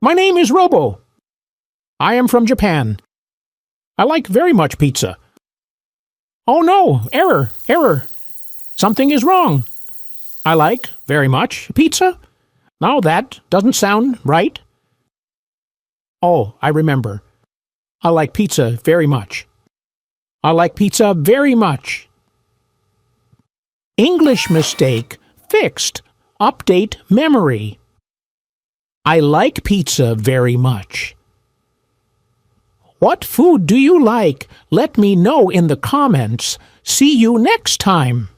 My name is Robo. I am from Japan. I like very much pizza. Oh no, error. Something is wrong. I like very much pizza? Now that doesn't sound right. Oh, I remember. I like pizza very much. I like pizza very much. English mistake fixed. Update memory. I like pizza very much. What food do you like? Let me know in the comments. See you next time.